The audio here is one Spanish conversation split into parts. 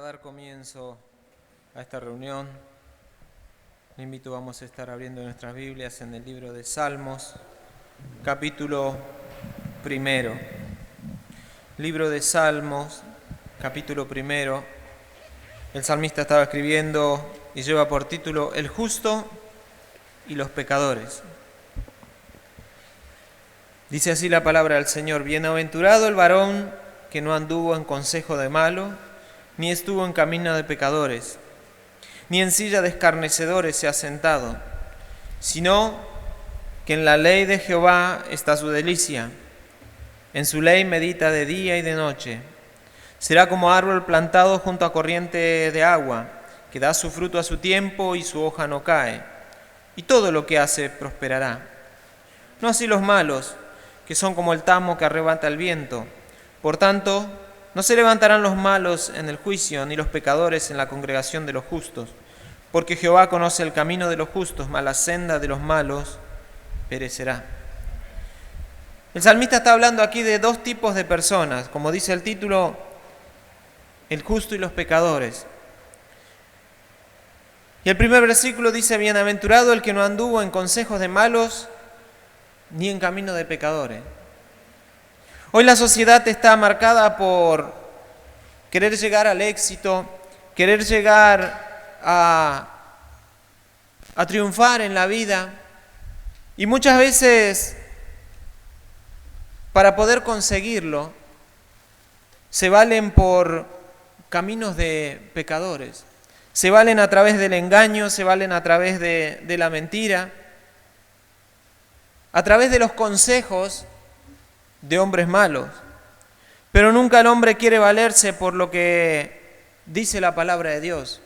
dar comienzo a esta reunión, le invito, vamos a estar abriendo nuestras Biblias en el libro de Salmos, capítulo 1. Libro de Salmos, capítulo 1. El salmista estaba escribiendo y lleva por título El justo y los pecadores. Dice así la palabra del Señor: Bienaventurado el varón que no anduvo en consejo de malo, ni estuvo en camino de pecadores, ni en silla de escarnecedores se ha sentado, sino que en la ley de Jehová está su delicia, en su ley medita de día y de noche. Será como árbol plantado junto a corriente de agua, que da su fruto a su tiempo y su hoja no cae, y todo lo que hace prosperará. No así los malos, que son como el tamo que arrebata el viento. Por tanto, no se levantarán los malos en el juicio, ni los pecadores en la congregación de los justos, porque Jehová conoce el camino de los justos, mas la senda de los malos perecerá. El salmista está hablando aquí de dos tipos de personas, como dice el título, el justo y los pecadores. Y el primer versículo dice: Bienaventurado el que no anduvo en consejos de malos, ni en camino de pecadores. Hoy la sociedad está marcada por querer llegar al éxito, querer llegar a triunfar en la vida, y muchas veces para poder conseguirlo se valen por caminos de pecadores, se valen a través del engaño, se valen a través de la mentira, a través de los consejos de hombres malos. Pero nunca el hombre quiere valerse por lo que dice la palabra de Dios.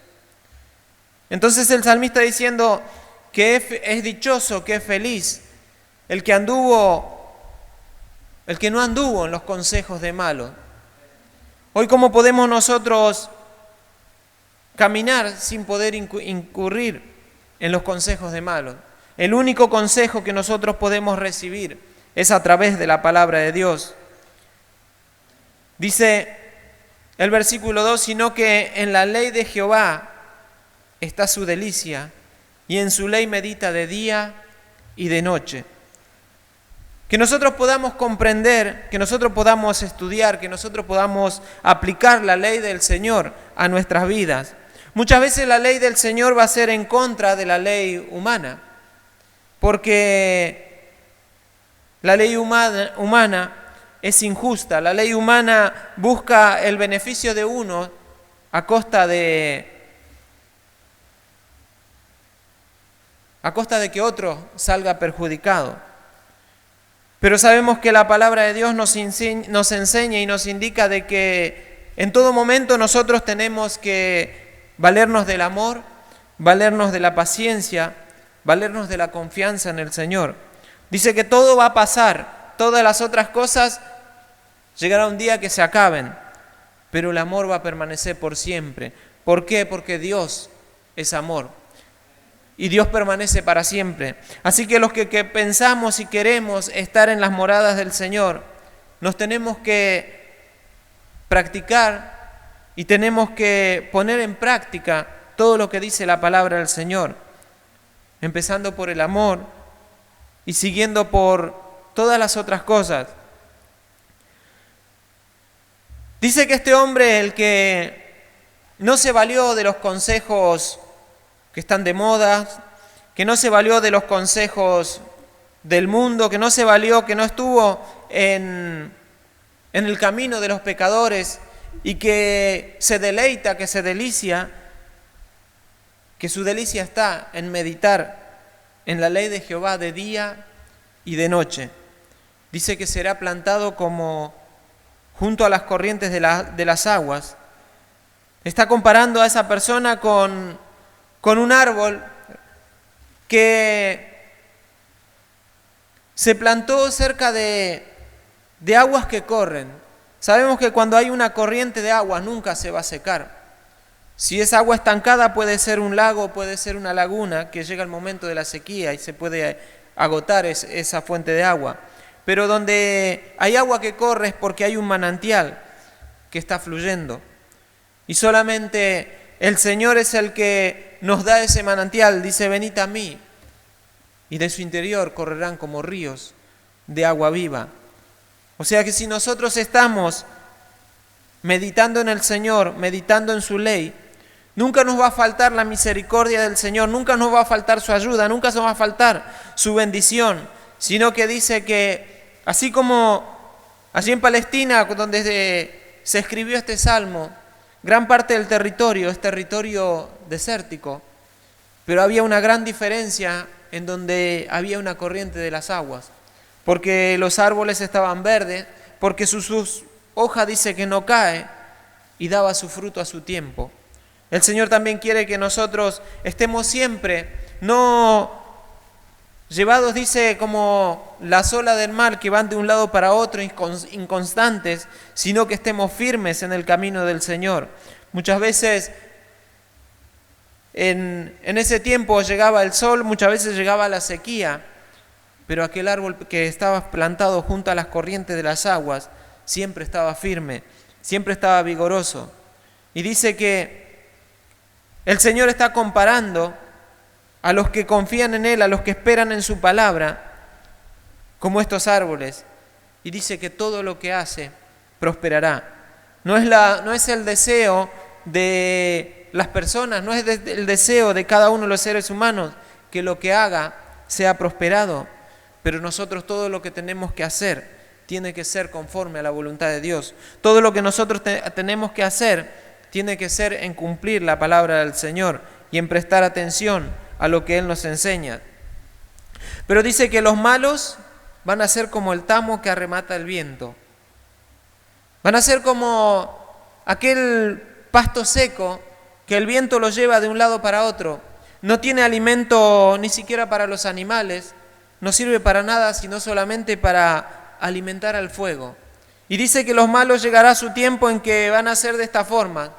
Entonces el salmista diciendo que es dichoso, que es feliz el que no anduvo en los consejos de malos. Hoy, ¿cómo podemos nosotros caminar sin poder incurrir en los consejos de malos? El único consejo que nosotros podemos recibir es a través de la palabra de Dios. Dice el versículo 2, sino que en la ley de Jehová está su delicia, y en su ley medita de día y de noche. Que nosotros podamos comprender, que nosotros podamos estudiar, que nosotros podamos aplicar la ley del Señor a nuestras vidas. Muchas veces la ley del Señor va a ser en contra de la ley humana, porque la ley humana es injusta, la ley humana busca el beneficio de uno a costa de que otro salga perjudicado. Pero sabemos que la palabra de Dios nos enseña y nos indica de que en todo momento nosotros tenemos que valernos del amor, valernos de la paciencia, valernos de la confianza en el Señor. Dice que todo va a pasar, todas las otras cosas llegará un día que se acaben, pero el amor va a permanecer por siempre. ¿Por qué? Porque Dios es amor y Dios permanece para siempre. Así que los que pensamos y queremos estar en las moradas del Señor, nos tenemos que practicar y tenemos que poner en práctica todo lo que dice la palabra del Señor, empezando por el amor y siguiendo por todas las otras cosas. Dice que este hombre, el que no se valió de los consejos que están de moda, que no se valió de los consejos del mundo, que no se valió, que no estuvo en el camino de los pecadores y que se deleita, que se delicia, que su delicia está en meditar en la ley de Jehová de día y de noche. Dice que será plantado como junto a las corrientes de las aguas. Está comparando a esa persona con un árbol que se plantó cerca de aguas que corren. Sabemos que cuando hay una corriente de agua nunca se va a secar. Si es agua estancada puede ser un lago, puede ser una laguna, que llega el momento de la sequía y se puede agotar esa fuente de agua. Pero donde hay agua que corre es porque hay un manantial que está fluyendo. Y solamente el Señor es el que nos da ese manantial. Dice, venid a mí. Y de su interior correrán como ríos de agua viva. O sea que si nosotros estamos meditando en el Señor, meditando en su ley, nunca nos va a faltar la misericordia del Señor, nunca nos va a faltar su ayuda, nunca nos va a faltar su bendición, sino que dice que así como allí en Palestina, donde se escribió este salmo, gran parte del territorio es territorio desértico, pero había una gran diferencia en donde había una corriente de las aguas, porque los árboles estaban verdes, porque sus hoja dice que no cae y daba su fruto a su tiempo. El Señor también quiere que nosotros estemos siempre, no llevados, dice, como las olas del mar que van de un lado para otro, inconstantes, sino que estemos firmes en el camino del Señor. Muchas veces en ese tiempo llegaba el sol, muchas veces llegaba la sequía, pero aquel árbol que estaba plantado junto a las corrientes de las aguas siempre estaba firme, siempre estaba vigoroso. Y dice que el Señor está comparando a los que confían en Él, a los que esperan en su palabra, como estos árboles. Y dice que todo lo que hace prosperará. No es el deseo de las personas, no es el deseo de cada uno de los seres humanos que lo que haga sea prosperado. Pero nosotros todo lo que tenemos que hacer tiene que ser conforme a la voluntad de Dios. Todo lo que nosotros tenemos que hacer tiene que ser en cumplir la palabra del Señor y en prestar atención a lo que Él nos enseña. Pero dice que los malos van a ser como el tamo que arremata el viento. Van a ser como aquel pasto seco que el viento lo lleva de un lado para otro. No tiene alimento ni siquiera para los animales. No sirve para nada, sino solamente para alimentar al fuego. Y dice que los malos llegará su tiempo en que van a ser de esta forma,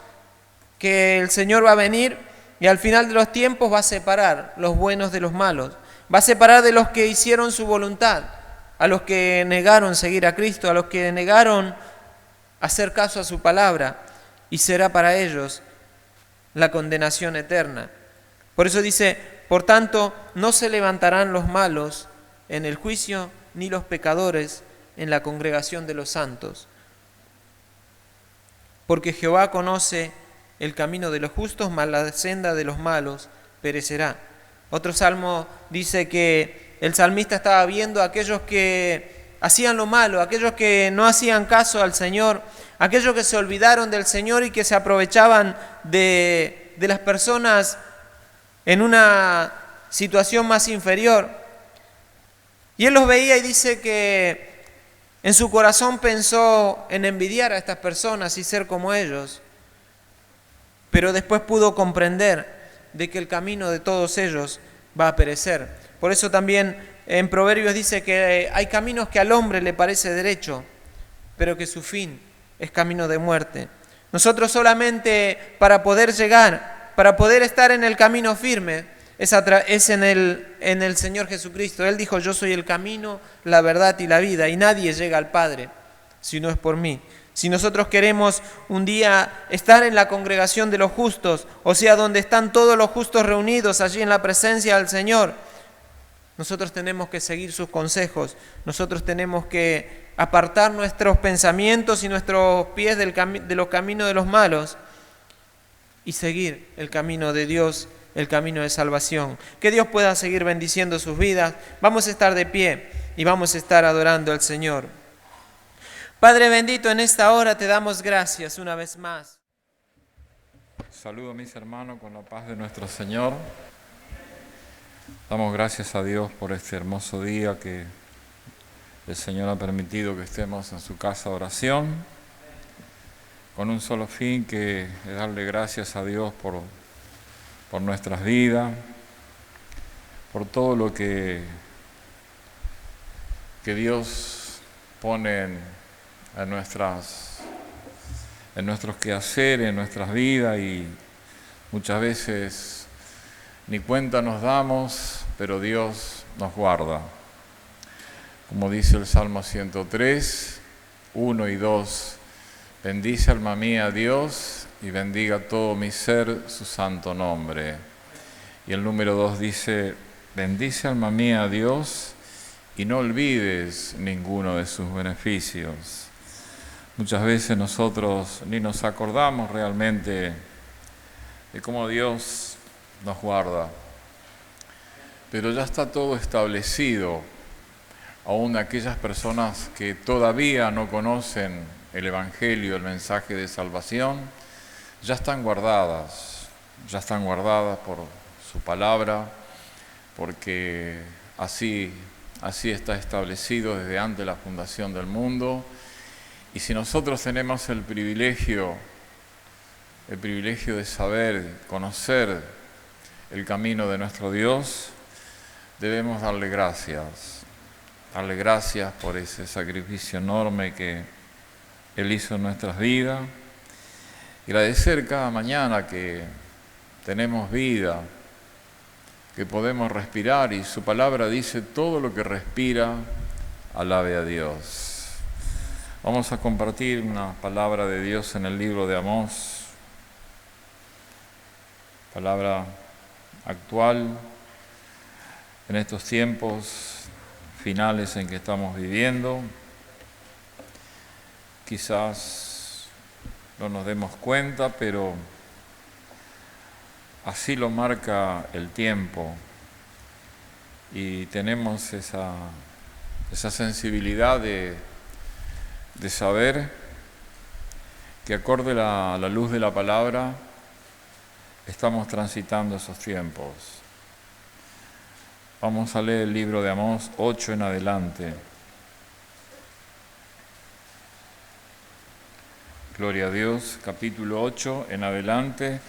que el Señor va a venir y al final de los tiempos va a separar los buenos de los malos. Va a separar de los que hicieron su voluntad, a los que negaron seguir a Cristo, a los que negaron hacer caso a su palabra, y será para ellos la condenación eterna. Por eso dice, por tanto, no se levantarán los malos en el juicio, ni los pecadores en la congregación de los santos. Porque Jehová conoce el camino de los justos, mas la senda de los malos perecerá. Otro salmo dice que el salmista estaba viendo a aquellos que hacían lo malo, aquellos que no hacían caso al Señor, aquellos que se olvidaron del Señor y que se aprovechaban de las personas en una situación más inferior. Y él los veía y dice que en su corazón pensó en envidiar a estas personas y ser como ellos, pero después pudo comprender de que el camino de todos ellos va a perecer. Por eso también en Proverbios dice que hay caminos que al hombre le parece derecho, pero que su fin es camino de muerte. Nosotros solamente para poder llegar, para poder estar en el camino firme, es en el Señor Jesucristo. Él dijo, yo soy el camino, la verdad y la vida, y nadie llega al Padre si no es por mí. Si nosotros queremos un día estar en la congregación de los justos, o sea, donde están todos los justos reunidos allí en la presencia del Señor, nosotros tenemos que seguir sus consejos, nosotros tenemos que apartar nuestros pensamientos y nuestros pies de los caminos de los malos y seguir el camino de Dios, el camino de salvación. Que Dios pueda seguir bendiciendo sus vidas. Vamos a estar de pie y vamos a estar adorando al Señor. Padre bendito, en esta hora te damos gracias una vez más. Saludo a mis hermanos con la paz de nuestro Señor. Damos gracias a Dios por este hermoso día que el Señor ha permitido que estemos en su casa de oración, con un solo fin, que es darle gracias a Dios por nuestras vidas, por todo lo que Dios pone en nuestros quehaceres, en nuestras vidas, y muchas veces ni cuenta nos damos, pero Dios nos guarda. Como dice el Salmo 103, 1 y 2, Bendice alma mía a Dios y bendiga todo mi ser su santo nombre. Y el número 2 dice, bendice alma mía a Dios y no olvides ninguno de sus beneficios. Muchas veces nosotros ni nos acordamos realmente de cómo Dios nos guarda, pero ya está todo establecido. Aún aquellas personas que todavía no conocen el Evangelio, el mensaje de salvación, ya están guardadas por su palabra, porque así está establecido desde antes de la fundación del mundo. Y si nosotros tenemos el privilegio de saber, conocer el camino de nuestro Dios, debemos darle gracias por ese sacrificio enorme que Él hizo en nuestras vidas, agradecer cada mañana que tenemos vida, que podemos respirar, y su palabra dice, todo lo que respira, alabe a Dios. Vamos a compartir una palabra de Dios en el libro de Amós, palabra actual en estos tiempos finales en que estamos viviendo. Quizás no nos demos cuenta, pero así lo marca el tiempo, y tenemos esa sensibilidad de saber que acorde a la luz de la palabra estamos transitando esos tiempos. Vamos a leer el libro de Amós 8 en adelante. Gloria a Dios, capítulo 8 en adelante,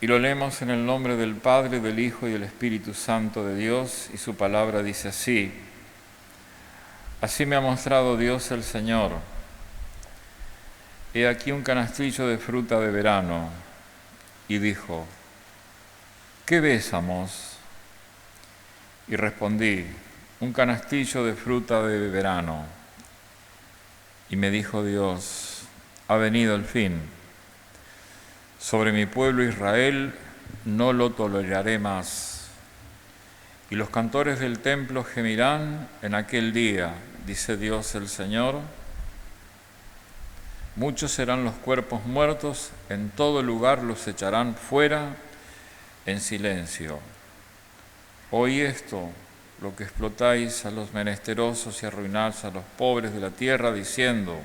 y lo leemos en el nombre del Padre, del Hijo y del Espíritu Santo de Dios, y su palabra dice así: Así me ha mostrado Dios el Señor. He aquí un canastillo de fruta de verano, y dijo, ¿qué ves, Amós? Y respondí, un canastillo de fruta de verano. Y me dijo Dios, ha venido el fin. Sobre mi pueblo Israel no lo toleraré más. Y los cantores del templo gemirán en aquel día, dice Dios el Señor. Muchos serán los cuerpos muertos, en todo lugar los echarán fuera en silencio. Oí esto, lo que explotáis a los menesterosos y arruináis a los pobres de la tierra, diciendo,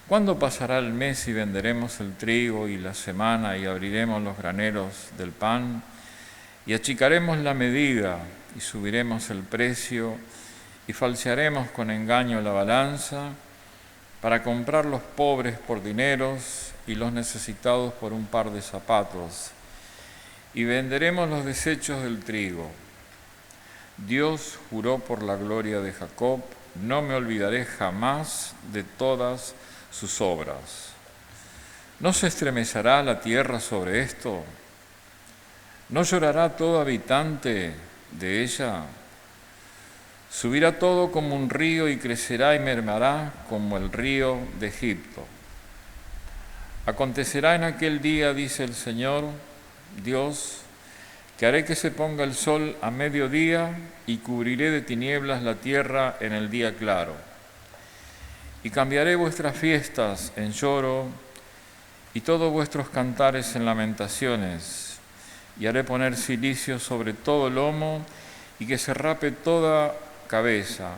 ¿cuándo pasará el mes y venderemos el trigo y la semana y abriremos los graneros del pan y achicaremos la medida y subiremos el precio y falsearemos con engaño la balanza para comprar los pobres por dineros y los necesitados por un par de zapatos y venderemos los desechos del trigo? Dios juró por la gloria de Jacob, no me olvidaré jamás de todas sus obras. ¿No se estremecerá la tierra sobre esto? ¿No llorará todo habitante de ella? Subirá todo como un río y crecerá y mermará como el río de Egipto. Acontecerá en aquel día, dice el Señor, Dios, que haré que se ponga el sol a mediodía y cubriré de tinieblas la tierra en el día claro. Y cambiaré vuestras fiestas en lloro y todos vuestros cantares en lamentaciones, y haré poner cilicio sobre todo lomo y que se rape toda cabeza,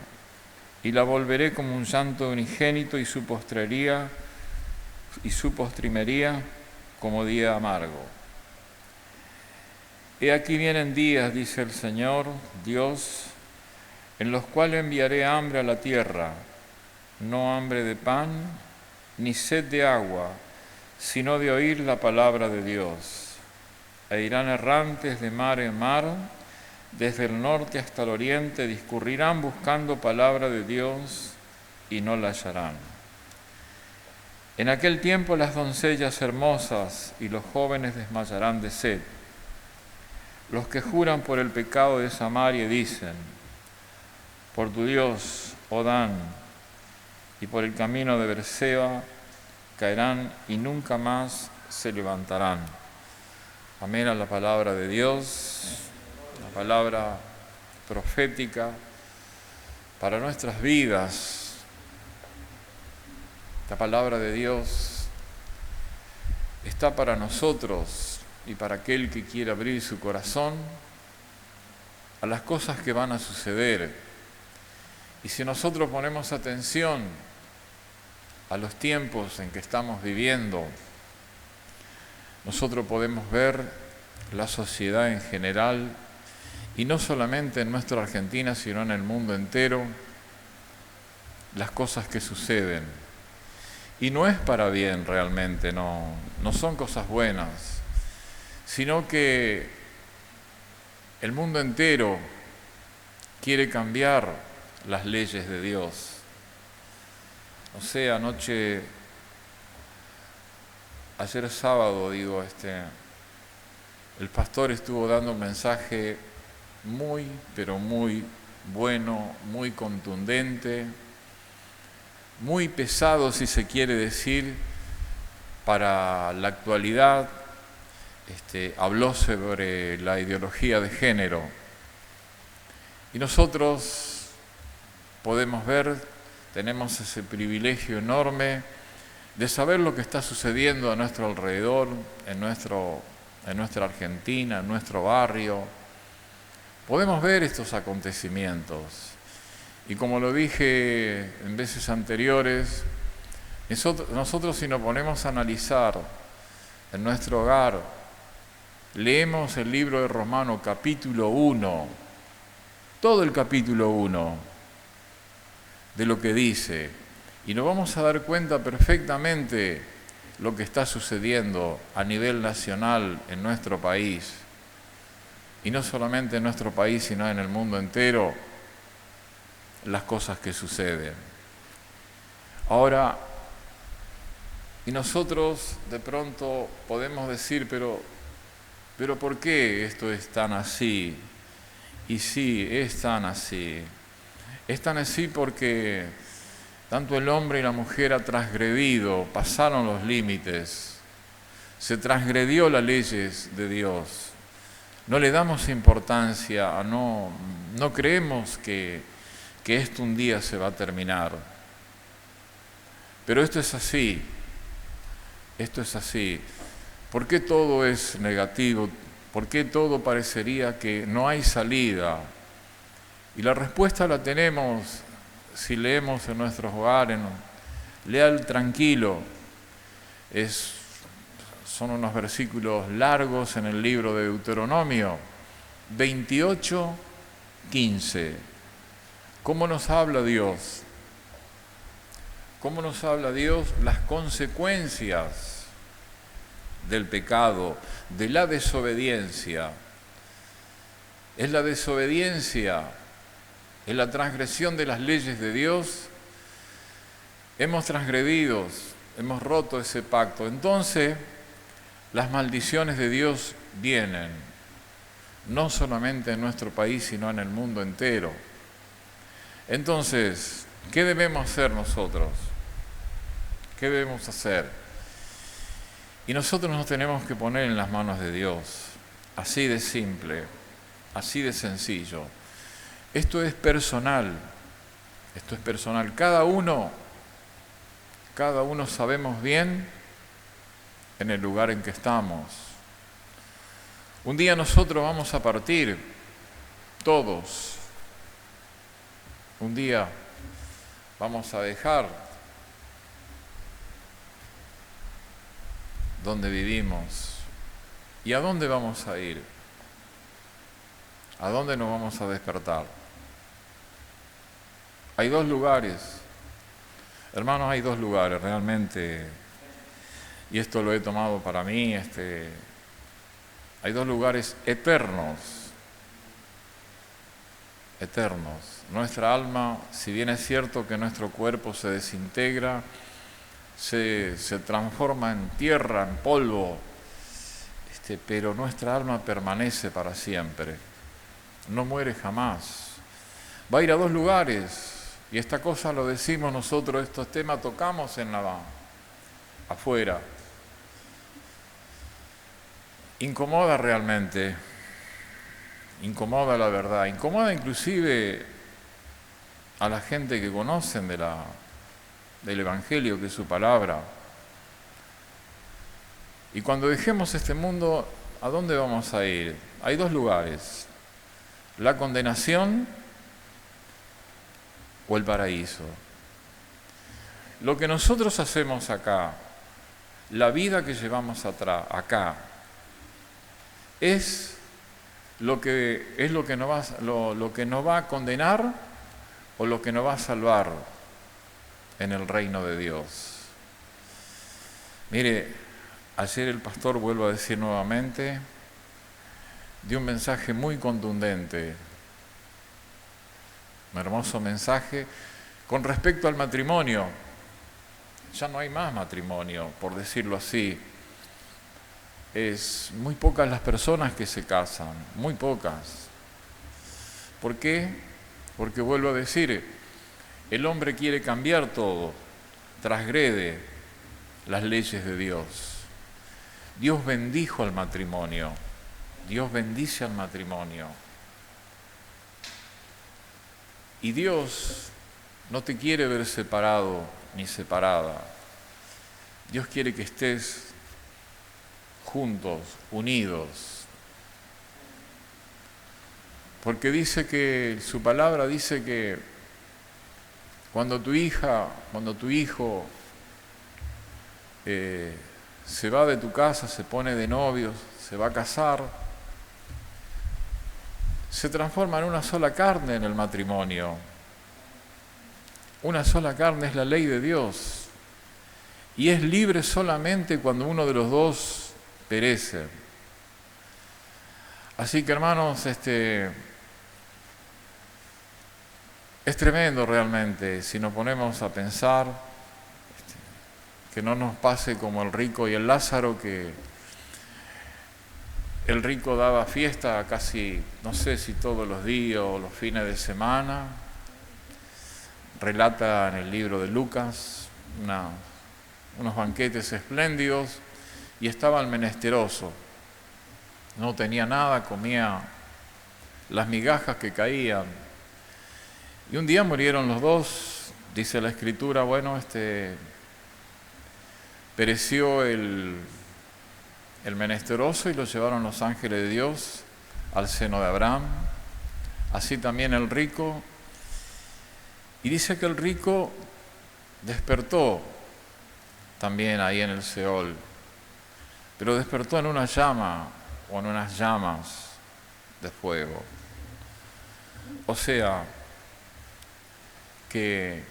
y la volveré como un llanto unigénito y su postrimería como día amargo. He aquí vienen días, dice el Señor, Dios, en los cuales enviaré hambre a la tierra, no hambre de pan, ni sed de agua, sino de oír la palabra de Dios. E irán errantes de mar en mar, desde el norte hasta el oriente, discurrirán buscando palabra de Dios y no la hallarán. En aquel tiempo las doncellas hermosas y los jóvenes desmayarán de sed. Los que juran por el pecado de Samaria dicen, por tu Dios, oh Dan, y por el camino de Berseba caerán y nunca más se levantarán. Amén a la palabra de Dios, la palabra profética para nuestras vidas. La palabra de Dios está para nosotros y para aquel que quiera abrir su corazón a las cosas que van a suceder. Y si nosotros ponemos atención a los tiempos en que estamos viviendo, nosotros podemos ver la sociedad en general, y no solamente en nuestra Argentina, sino en el mundo entero, las cosas que suceden. Y no es para bien realmente, no son cosas buenas, sino que el mundo entero quiere cambiar las leyes de Dios. No sé, ayer sábado, el pastor estuvo dando un mensaje muy, pero muy bueno, muy contundente, muy pesado, si se quiere decir, para la actualidad. Habló sobre la ideología de género. Y nosotros podemos ver, tenemos ese privilegio enorme de saber lo que está sucediendo a nuestro alrededor, en nuestra Argentina, en nuestro barrio. Podemos ver estos acontecimientos. Y como lo dije en veces anteriores, nosotros si nos ponemos a analizar en nuestro hogar, leemos el libro de Romanos capítulo 1, todo el capítulo 1 de lo que dice, y nos vamos a dar cuenta perfectamente lo que está sucediendo a nivel nacional en nuestro país, y no solamente en nuestro país, sino en el mundo entero, las cosas que suceden. Ahora, y nosotros de pronto podemos decir, pero ¿por qué esto es tan así? Y sí, es tan así. Es tan así porque tanto el hombre y la mujer ha transgredido, pasaron los límites, se transgredió las leyes de Dios. No le damos importancia, no creemos que esto un día se va a terminar. Pero esto es así. ¿Por qué todo es negativo? ¿Por qué todo parecería que no hay salida? Y la respuesta la tenemos si leemos en nuestros hogares. Lea el tranquilo. Son unos versículos largos en el libro de Deuteronomio 28:15. ¿Cómo nos habla Dios? ¿Cómo nos habla Dios? Las consecuencias del pecado, de la desobediencia. Es la desobediencia, es la transgresión de las leyes de Dios. Hemos transgredido, hemos roto ese pacto. Entonces, las maldiciones de Dios vienen, no solamente en nuestro país, sino en el mundo entero. Entonces, ¿qué debemos hacer nosotros? ¿Qué debemos hacer? Y nosotros nos tenemos que poner en las manos de Dios, así de simple, así de sencillo. Esto es personal, Cada uno sabemos bien en el lugar en que estamos. Un día nosotros vamos a partir, todos. Un día vamos a dejar donde vivimos. ¿Y a dónde vamos a ir? ¿A dónde nos vamos a despertar? Hay dos lugares. Hermanos, hay dos lugares realmente. Y esto lo he tomado para mí. Hay dos lugares eternos. Nuestra alma, si bien es cierto que nuestro cuerpo se desintegra, se transforma en tierra, en polvo, pero nuestra alma permanece para siempre, no muere jamás. Va a ir a dos lugares, Y esta cosa lo decimos nosotros, estos temas tocamos afuera. Incomoda realmente, incomoda la verdad, incomoda inclusive a la gente que conocen del Evangelio, que es su palabra. Y cuando dejemos este mundo, ¿a dónde vamos a ir? Hay dos lugares, la condenación o el paraíso. Lo que nosotros hacemos acá, la vida que llevamos acá, es lo que nos va a condenar o lo que nos va a salvar en el reino de Dios. Mire, ayer el pastor, vuelvo a decir nuevamente, dio un mensaje muy contundente, un hermoso mensaje con respecto al matrimonio. Ya no hay más matrimonio, por decirlo así. Es muy pocas las personas que se casan, muy pocas. ¿Por qué? Porque vuelvo a decir, el hombre quiere cambiar todo, transgrede las leyes de Dios. Dios bendijo al matrimonio, Dios bendice al matrimonio. Y Dios no te quiere ver separado ni separada. Dios quiere que estés juntos, unidos. Porque dice que, su palabra dice que cuando tu hijo se va de tu casa, se pone de novios, se va a casar, se transforma en una sola carne en el matrimonio. Una sola carne es la ley de Dios. Y es libre solamente cuando uno de los dos perece. Así que, hermanos, es tremendo realmente si nos ponemos a pensar que no nos pase como el rico y el Lázaro, que el rico daba fiesta casi, no sé si todos los días o los fines de semana. Relata en el libro de Lucas unos banquetes espléndidos, y estaba el menesteroso. No tenía nada, comía las migajas que caían. Y un día murieron los dos, dice la Escritura, pereció el menesteroso y lo llevaron los ángeles de Dios al seno de Abraham. Así también el rico. Y dice que el rico despertó también ahí en el Seol, pero despertó en una llama o en unas llamas de fuego. O sea, que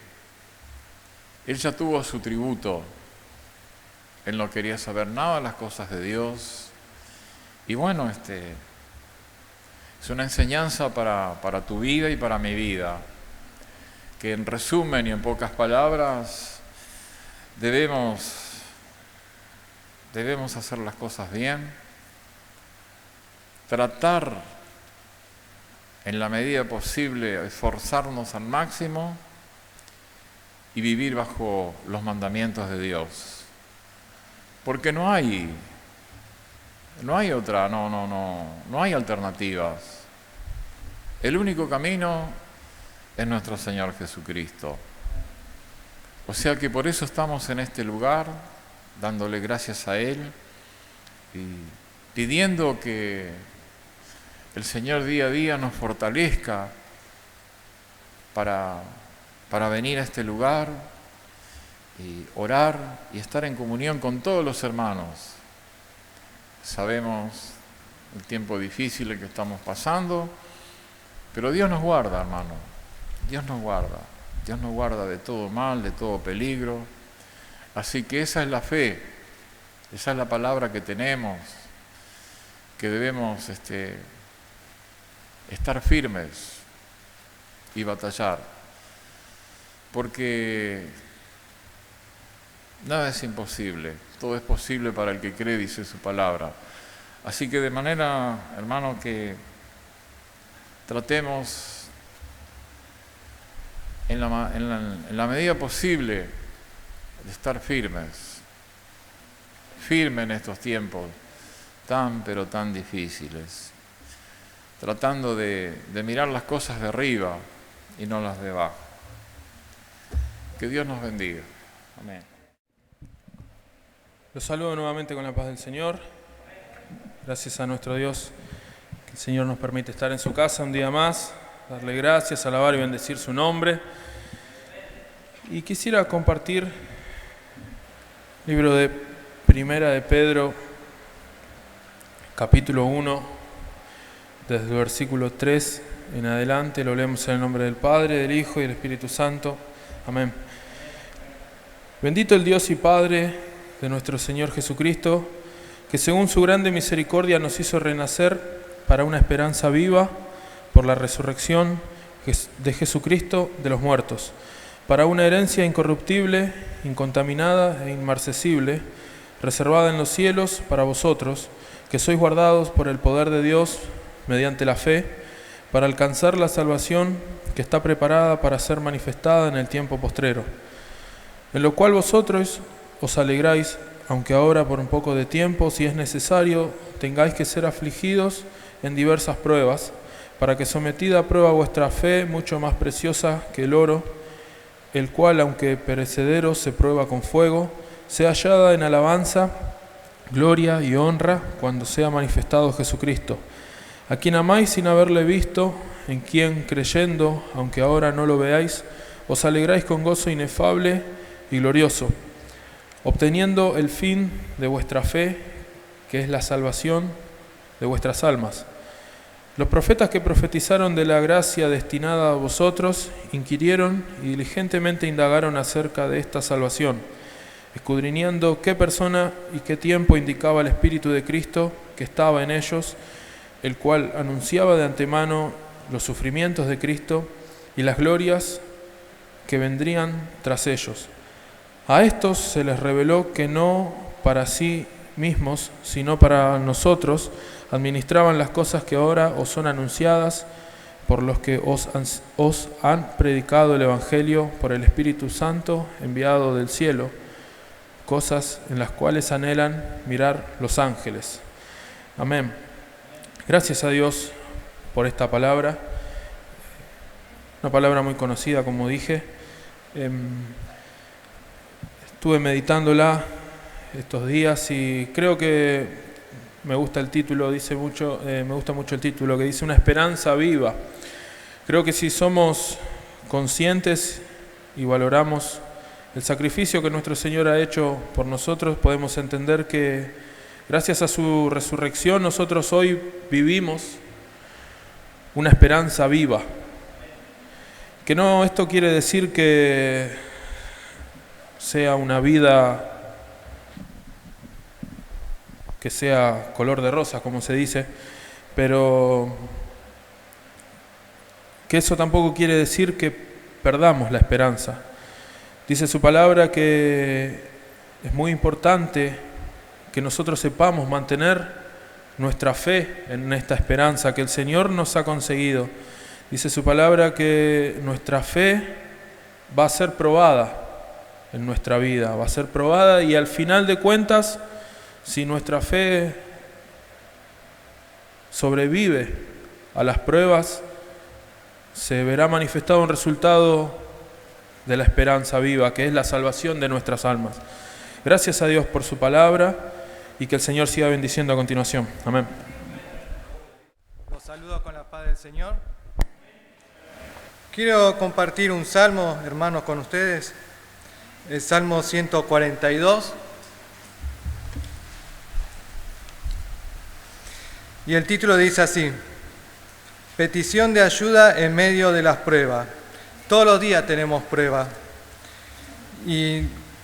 él ya tuvo su tributo, él no quería saber nada de las cosas de Dios. Y bueno, es una enseñanza para tu vida y para mi vida, que en resumen y en pocas palabras debemos hacer las cosas bien, tratar en la medida posible, esforzarnos al máximo y vivir bajo los mandamientos de Dios. Porque no hay alternativas. El único camino es nuestro Señor Jesucristo. O sea que por eso estamos en este lugar, dándole gracias a Él y pidiendo que el Señor día a día nos fortalezca para venir a este lugar y orar y estar en comunión con todos los hermanos. Sabemos el tiempo difícil en que estamos pasando, pero Dios nos guarda, hermano. Dios nos guarda. Dios nos guarda de todo mal, de todo peligro. Así que esa es la fe, esa es la palabra que tenemos, que debemos estar firmes y batallar. Porque nada es imposible, todo es posible para el que cree, dice su palabra. Así que de manera, hermano, que tratemos en la medida posible, de estar firmes en estos tiempos pero tan difíciles, tratando de mirar las cosas de arriba y no las de abajo. Que Dios nos bendiga. Amén. Los saludo nuevamente con la paz del Señor. Gracias a nuestro Dios que el Señor nos permite estar en su casa un día más, darle gracias, alabar y bendecir su nombre. Y quisiera compartir el libro de Primera de Pedro, capítulo 1, desde el versículo 3 en adelante. Lo leemos en el nombre del Padre, del Hijo y del Espíritu Santo. Amén. Bendito el Dios y Padre de nuestro Señor Jesucristo, que según su grande misericordia nos hizo renacer para una esperanza viva por la resurrección de Jesucristo de los muertos, para una herencia incorruptible, incontaminada e inmarcesible, reservada en los cielos para vosotros, que sois guardados por el poder de Dios mediante la fe, para alcanzar la salvación que está preparada para ser manifestada en el tiempo postrero, en lo cual vosotros os alegráis, aunque ahora por un poco de tiempo, si es necesario, tengáis que ser afligidos en diversas pruebas, para que sometida a prueba vuestra fe, mucho más preciosa que el oro, el cual, aunque perecedero, se prueba con fuego, sea hallada en alabanza, gloria y honra cuando sea manifestado Jesucristo, a quien amáis sin haberle visto, en quien, creyendo, aunque ahora no lo veáis, os alegráis con gozo inefable y glorioso, obteniendo el fin de vuestra fe, que es la salvación de vuestras almas. Los profetas que profetizaron de la gracia destinada a vosotros inquirieron y diligentemente indagaron acerca de esta salvación, escudriñando qué persona y qué tiempo indicaba el Espíritu de Cristo que estaba en ellos, el cual anunciaba de antemano los sufrimientos de Cristo y las glorias que vendrían tras ellos. A estos se les reveló que no para sí mismos, sino para nosotros, administraban las cosas que ahora os son anunciadas por los que os han predicado el Evangelio por el Espíritu Santo enviado del cielo, cosas en las cuales anhelan mirar los ángeles. Amén. Gracias a Dios por esta palabra, una palabra muy conocida, como dije. Estuve meditándola estos días y creo que me gusta el título, me gusta mucho el título que dice una esperanza viva. Creo que si somos conscientes y valoramos el sacrificio que nuestro Señor ha hecho por nosotros, podemos entender que gracias a su resurrección nosotros hoy vivimos una esperanza viva. Que no, esto quiere decir que sea una vida que sea color de rosa, como se dice, pero que eso tampoco quiere decir que perdamos la esperanza. Dice su palabra que es muy importante que nosotros sepamos mantener nuestra fe en esta esperanza que el Señor nos ha conseguido. Dice su palabra que nuestra fe va a ser probada en nuestra vida, va a ser probada y al final de cuentas, si nuestra fe sobrevive a las pruebas, se verá manifestado un resultado de la esperanza viva, que es la salvación de nuestras almas. Gracias a Dios por su palabra y que el Señor siga bendiciendo a continuación. Amén. Los saludo con la paz del Señor. Quiero compartir un salmo, hermanos, con ustedes. El Salmo 142. Y el título dice así: petición de ayuda en medio de las pruebas. Todos los días tenemos pruebas. Y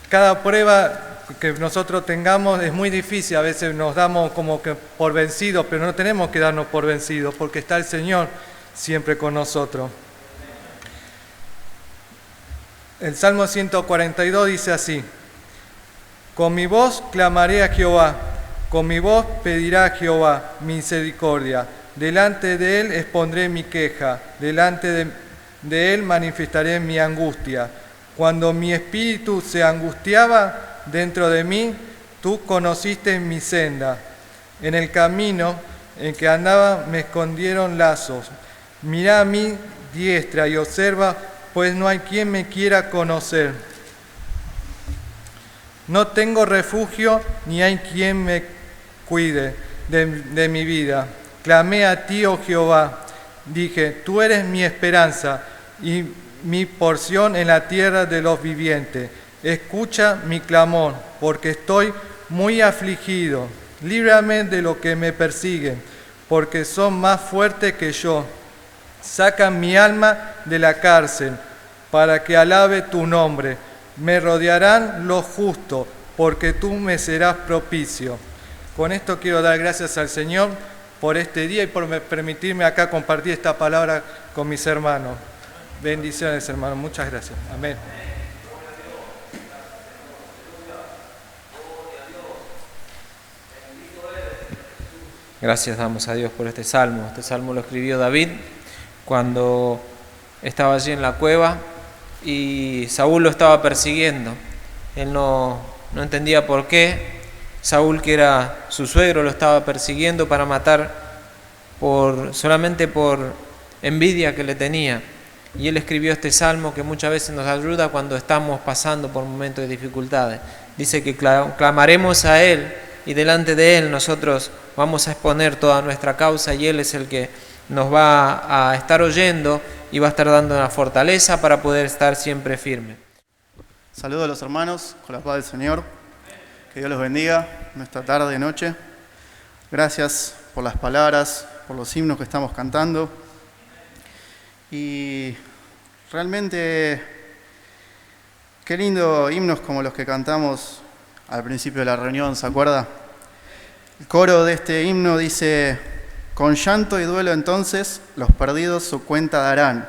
cada prueba que nosotros tengamos es muy difícil. A veces nos damos como que por vencidos, pero no tenemos que darnos por vencidos porque está el Señor siempre con nosotros. El Salmo 142 dice así: con mi voz clamaré a Jehová, con mi voz pedirá a Jehová misericordia. Delante de él expondré mi queja, delante de él manifestaré mi angustia. Cuando mi espíritu se angustiaba dentro de mí, tú conociste mi senda. En el camino en que andaba me escondieron lazos. Mira a mi diestra y observa, pues no hay quien me quiera conocer. No tengo refugio ni hay quien me cuide de mi vida. Clamé a ti, oh Jehová. Dije, tú eres mi esperanza y mi porción en la tierra de los vivientes. Escucha mi clamor, porque estoy muy afligido. Líbrame de lo que me persiguen, porque son más fuertes que yo. Saca mi alma de la cárcel, para que alabe tu nombre. Me rodearán los justos, porque tú me serás propicio. Con esto quiero dar gracias al Señor por este día y por permitirme acá compartir esta palabra con mis hermanos. Bendiciones, hermanos. Muchas gracias. Amén. Gracias damos a Dios por este salmo. Este salmo lo escribió David cuando estaba allí en la cueva y Saúl lo estaba persiguiendo. Él no entendía por qué. Saúl, que era su suegro, lo estaba persiguiendo para matar solamente por envidia que le tenía. Y él escribió este salmo que muchas veces nos ayuda cuando estamos pasando por momentos de dificultades. Dice que clamaremos a Él y delante de Él nosotros vamos a exponer toda nuestra causa y Él es el que nos va a estar oyendo y va a estar dando una fortaleza para poder estar siempre firme. Saludos a los hermanos, con la paz del Señor. Que Dios los bendiga en esta tarde y noche. Gracias por las palabras, por los himnos que estamos cantando. Y realmente, qué lindo himnos como los que cantamos al principio de la reunión, ¿se acuerda? El coro de este himno dice: con llanto y duelo entonces los perdidos su cuenta darán.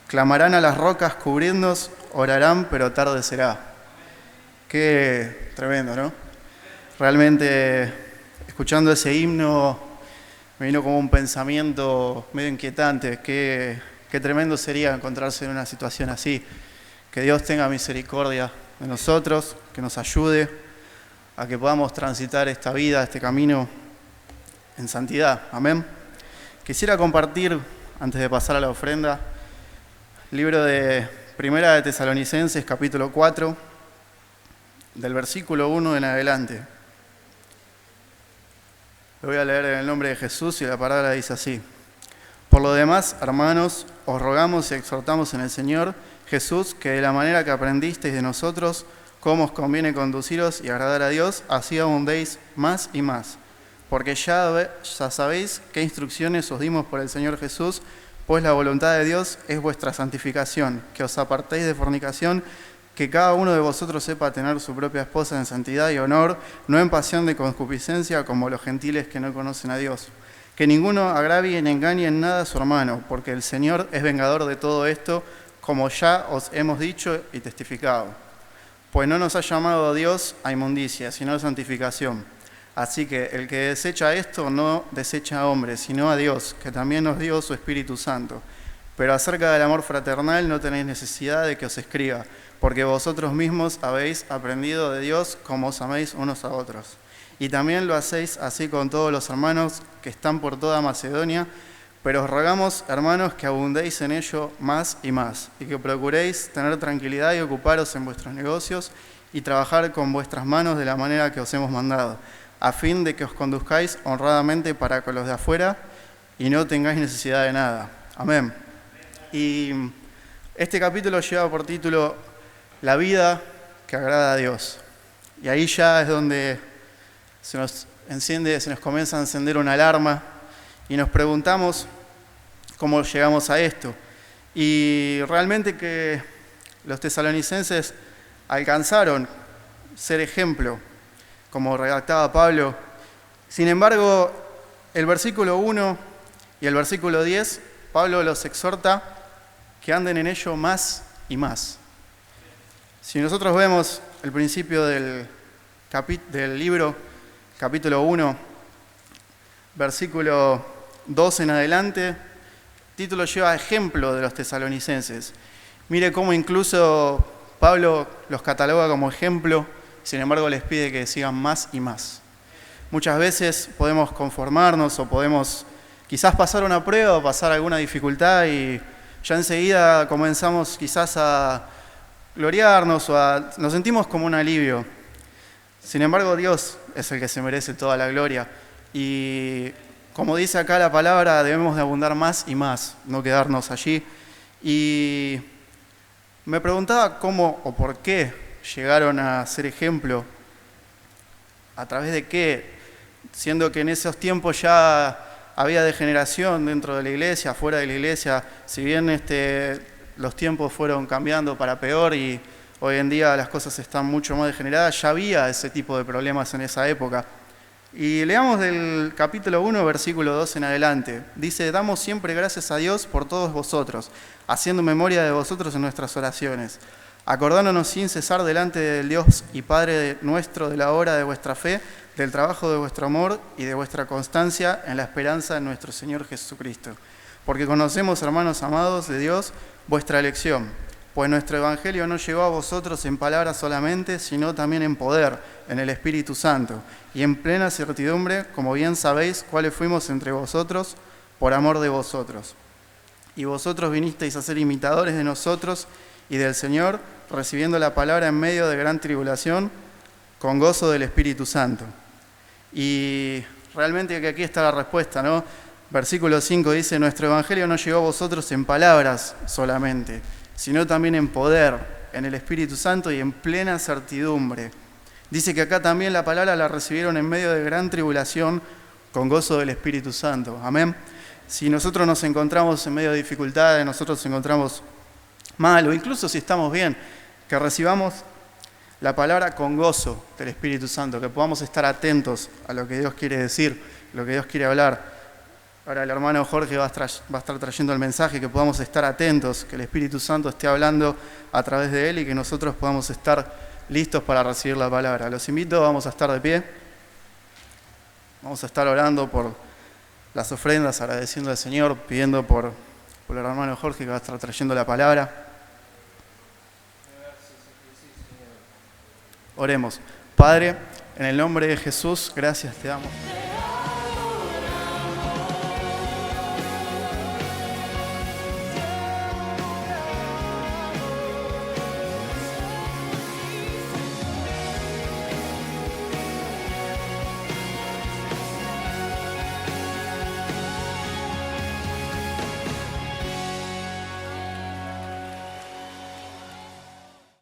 Clamarán a las rocas, cubrirnos, orarán, pero tarde será. Qué tremendo, ¿no? Realmente, escuchando ese himno, me vino como un pensamiento medio inquietante. Qué tremendo sería encontrarse en una situación así. Que Dios tenga misericordia de nosotros, que nos ayude a que podamos transitar esta vida, este camino en santidad. Amén. Quisiera compartir, antes de pasar a la ofrenda, el libro de Primera de Tesalonicenses, capítulo 4, del versículo 1 en adelante. Lo voy a leer en el nombre de Jesús y la palabra dice así: por lo demás, hermanos, os rogamos y exhortamos en el Señor Jesús que de la manera que aprendisteis de nosotros cómo os conviene conduciros y agradar a Dios, así abundéis más y más. Porque ya sabéis qué instrucciones os dimos por el Señor Jesús, pues la voluntad de Dios es vuestra santificación, que os apartéis de fornicación, que cada uno de vosotros sepa tener su propia esposa en santidad y honor, no en pasión de concupiscencia como los gentiles que no conocen a Dios. Que ninguno agravie ni engañe en nada a su hermano, porque el Señor es vengador de todo esto, como ya os hemos dicho y testificado. Pues no nos ha llamado Dios a inmundicia, sino a santificación. Así que el que desecha esto no desecha a hombres, sino a Dios, que también nos dio su Espíritu Santo. Pero acerca del amor fraternal no tenéis necesidad de que os escriba, porque vosotros mismos habéis aprendido de Dios como os améis unos a otros. Y también lo hacéis así con todos los hermanos que están por toda Macedonia, pero os rogamos, hermanos, que abundéis en ello más y más, y que procuréis tener tranquilidad y ocuparos en vuestros negocios y trabajar con vuestras manos de la manera que os hemos mandado, a fin de que os conduzcáis honradamente para con los de afuera y no tengáis necesidad de nada. Amén. Y este capítulo lleva por título La vida que agrada a Dios. Y ahí ya es donde se nos comienza a encender una alarma y nos preguntamos cómo llegamos a esto. Y realmente que los tesalonicenses alcanzaron ser ejemplo, como redactaba Pablo. Sin embargo, el versículo 1 y el versículo 10, Pablo los exhorta que anden en ello más y más. Si nosotros vemos el principio del libro, capítulo 1, versículo 2 en adelante, título lleva ejemplo de los tesalonicenses. Mire cómo incluso Pablo los cataloga como ejemplo, sin embargo les pide que sigan más y más. Muchas veces podemos conformarnos o podemos quizás pasar una prueba o pasar alguna dificultad y ya enseguida comenzamos quizás a gloriarnos o nos sentimos como un alivio. Sin embargo, Dios es el que se merece toda la gloria. Y como dice acá la palabra, debemos de abundar más y más, no quedarnos allí. Y me preguntaba cómo o por qué llegaron a ser ejemplo, a través de qué, siendo que en esos tiempos ya había degeneración dentro de la iglesia, fuera de la iglesia, si bien los tiempos fueron cambiando para peor y hoy en día las cosas están mucho más degeneradas, ya había ese tipo de problemas en esa época. Y leamos del capítulo 1, versículo 2 en adelante. Dice: damos siempre gracias a Dios por todos vosotros, haciendo memoria de vosotros en nuestras oraciones, acordándonos sin cesar delante del Dios y Padre nuestro de la obra de vuestra fe, del trabajo de vuestro amor y de vuestra constancia en la esperanza de nuestro Señor Jesucristo. Porque conocemos, hermanos amados de Dios, vuestra elección, pues nuestro Evangelio no llegó a vosotros en palabras solamente, sino también en poder, en el Espíritu Santo, y en plena certidumbre, como bien sabéis, cuáles fuimos entre vosotros, por amor de vosotros. Y vosotros vinisteis a ser imitadores de nosotros y del Señor, recibiendo la palabra en medio de gran tribulación, con gozo del Espíritu Santo. Y realmente que aquí está la respuesta, ¿no? Versículo 5 dice: nuestro Evangelio no llegó a vosotros en palabras solamente, sino también en poder, en el Espíritu Santo y en plena certidumbre. Dice que acá también la palabra la recibieron en medio de gran tribulación, con gozo del Espíritu Santo. Amén. Si nosotros nos encontramos en medio de dificultades, nosotros nos encontramos mal, o incluso si estamos bien, que recibamos la palabra con gozo del Espíritu Santo, que podamos estar atentos a lo que Dios quiere decir, lo que Dios quiere hablar. Ahora el hermano Jorge va a estar trayendo el mensaje, que podamos estar atentos, que el Espíritu Santo esté hablando a través de él y que nosotros podamos estar listos para recibir la palabra. Los invito, vamos a estar de pie, vamos a estar orando por las ofrendas, agradeciendo al Señor, pidiendo por el hermano Jorge que va a estar trayendo la palabra. Oremos. Padre, en el nombre de Jesús, gracias te damos.